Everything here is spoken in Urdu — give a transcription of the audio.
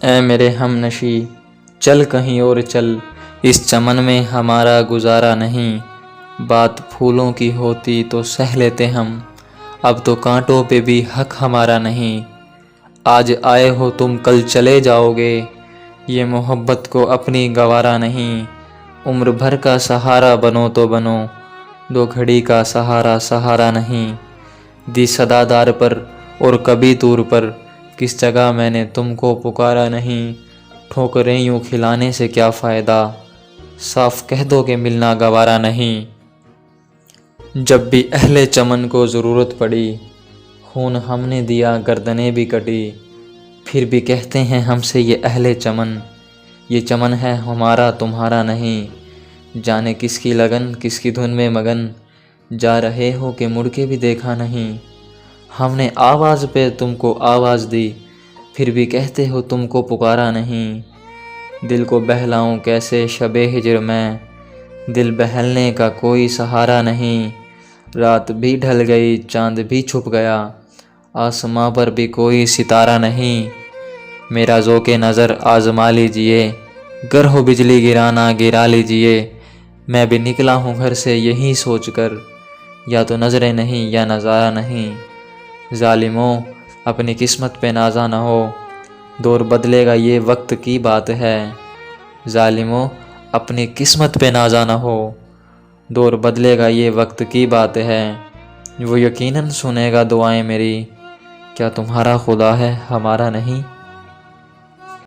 اے میرے ہم نشی چل کہیں اور چل، اس چمن میں ہمارا گزارا نہیں۔ بات پھولوں کی ہوتی تو سہ لیتے ہم، اب تو کانٹوں پہ بھی حق ہمارا نہیں۔ آج آئے ہو تم کل چلے جاؤ گے، یہ محبت کو اپنی گوارا نہیں۔ عمر بھر کا سہارا بنو تو بنو، دو گھڑی کا سہارا سہارا نہیں۔ دی صدا دار پر اور کبھی دور پر، کس جگہ میں نے تم کو پکارا نہیں۔ ٹھوکریں یوں کھلانے سے کیا فائدہ، صاف کہہ دو کہ ملنا گوارا نہیں۔ جب بھی اہل چمن کو ضرورت پڑی، خون ہم نے دیا گردنیں بھی کٹی۔ پھر بھی کہتے ہیں ہم سے یہ اہل چمن، یہ چمن ہے ہمارا تمہارا نہیں۔ جانے کس کی لگن کس کی دھن میں مگن، جا رہے ہو کہ مڑ کے بھی دیکھا نہیں۔ ہم نے آواز پہ تم کو آواز دی، پھر بھی کہتے ہو تم کو پکارا نہیں۔ دل کو بہلاؤں کیسے شب ہجر میں، دل بہلنے کا کوئی سہارا نہیں۔ رات بھی ڈھل گئی چاند بھی چھپ گیا، آسماں پر بھی کوئی ستارہ نہیں۔ میرا ذوق نظر آزما لیجئے، گر ہو بجلی گرانا گرا لیجئے۔ میں بھی نکلا ہوں گھر سے یہی سوچ کر، یا تو نظریں نہیں یا نظارہ نہیں۔ ظالموں اپنی قسمت پہ نازا نہ ہو، دور بدلے گا یہ وقت کی بات ہے۔ ظالموں اپنی قسمت پہ نازا نہ ہو، دور بدلے گا یہ وقت کی بات ہے۔ وہ یقیناً سنے گا دعائیں میری، کیا تمہارا خدا ہے ہمارا نہیں؟